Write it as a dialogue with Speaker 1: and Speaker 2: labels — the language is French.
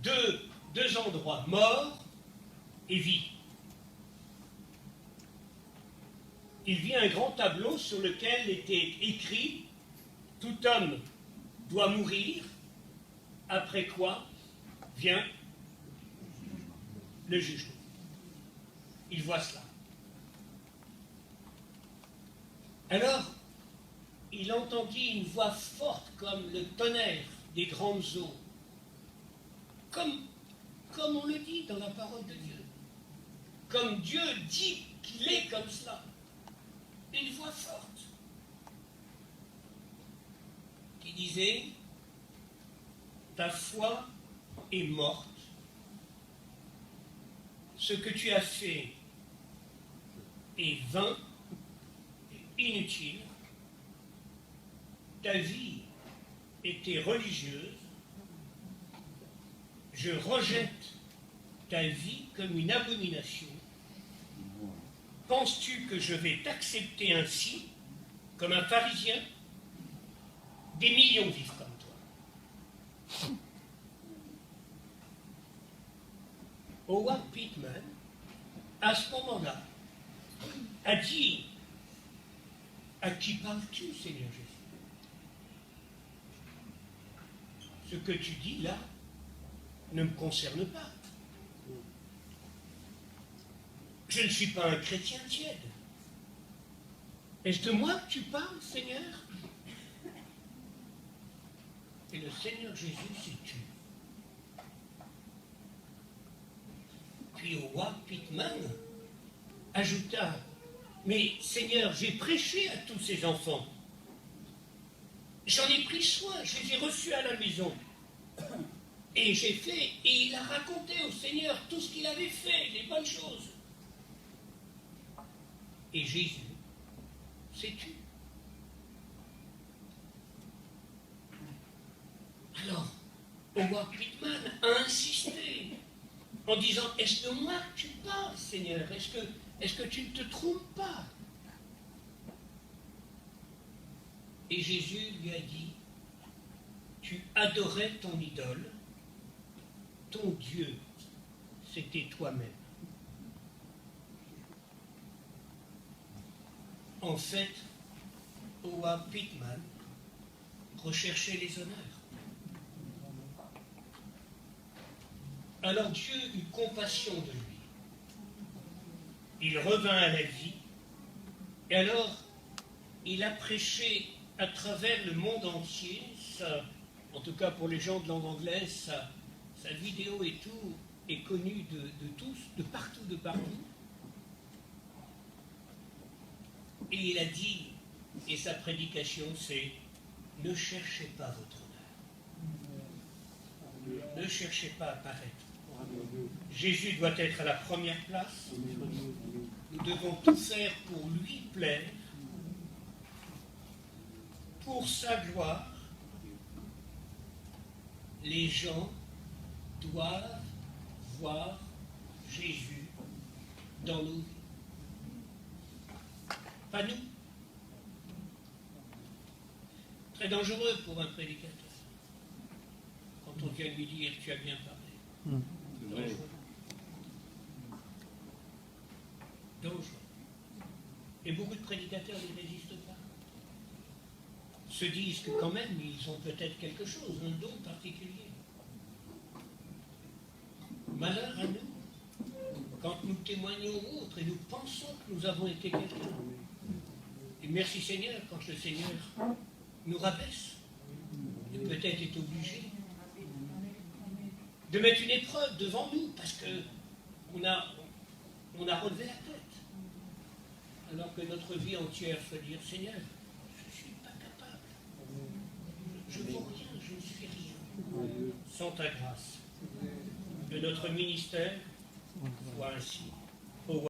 Speaker 1: deux endroits, mort et vie. Il vit un grand tableau sur lequel était écrit « Tout homme doit mourir, après quoi vient le jugement. » Il voit cela. Alors, il entendit une voix forte comme le tonnerre des grandes eaux, comme on le dit dans la parole de Dieu, comme Dieu dit qu'il est comme cela. Une voix forte qui disait « Ta foi est morte. Ce que tu as fait est vain et inutile. Ta vie était religieuse. Je rejette ta vie comme une abomination. Penses-tu que je vais t'accepter ainsi, comme un pharisien? Des millions vivent comme toi. » Howard Pittman, à ce moment-là, a dit « À qui parles-tu, Seigneur Jésus? Ce que tu dis là ne me concerne pas. Je ne suis pas un chrétien tiède. Est-ce de moi que tu parles, Seigneur? » Et le Seigneur Jésus s'est tu. Puis Howard Pittman ajouta « Mais Seigneur, j'ai prêché à tous ces enfants. J'en ai pris soin, je les ai reçus à la maison. Et j'ai fait, et il a raconté au Seigneur tout ce qu'il avait fait, les bonnes choses. Et Jésus s'est tu. Alors, Howard Pittman a insisté en disant « Est-ce de moi que tu parles, Seigneur? Est-ce que tu ne te trompes pas ?» Et Jésus lui a dit « Tu adorais ton idole, ton Dieu, c'était toi-même. » En fait, Howard Pittman recherchait les honneurs. Alors Dieu eut compassion de lui. Il revint à la vie, et alors il a prêché à travers le monde entier, en tout cas pour les gens de langue anglaise, sa vidéo et tout est connue de tous, de partout. Et il a dit, et sa prédication c'est « Ne cherchez pas votre honneur. Ne cherchez pas à paraître. Jésus doit être à la première place. Nous devons tout faire pour lui plaire, pour sa gloire. Les gens doivent voir Jésus dans nos vies. Pas nous. Très dangereux pour un prédicateur. Quand on vient lui dire « Tu as bien parlé ». Dangereux. Et beaucoup de prédicateurs n'y résistent pas. Se disent que quand même, ils ont peut-être quelque chose, un don particulier. Malheur à nous, quand nous témoignons aux autres et nous pensons que nous avons été quelqu'un. Et merci Seigneur, quand le Seigneur nous rabaisse, et peut-être est obligé de mettre une épreuve devant nous, parce qu'on a relevé la tête. Alors que notre vie entière fait dire, Seigneur, je ne suis pas capable. Je ne vaux rien, je ne suis rien. Sans ta grâce. Que notre ministère soit ainsi.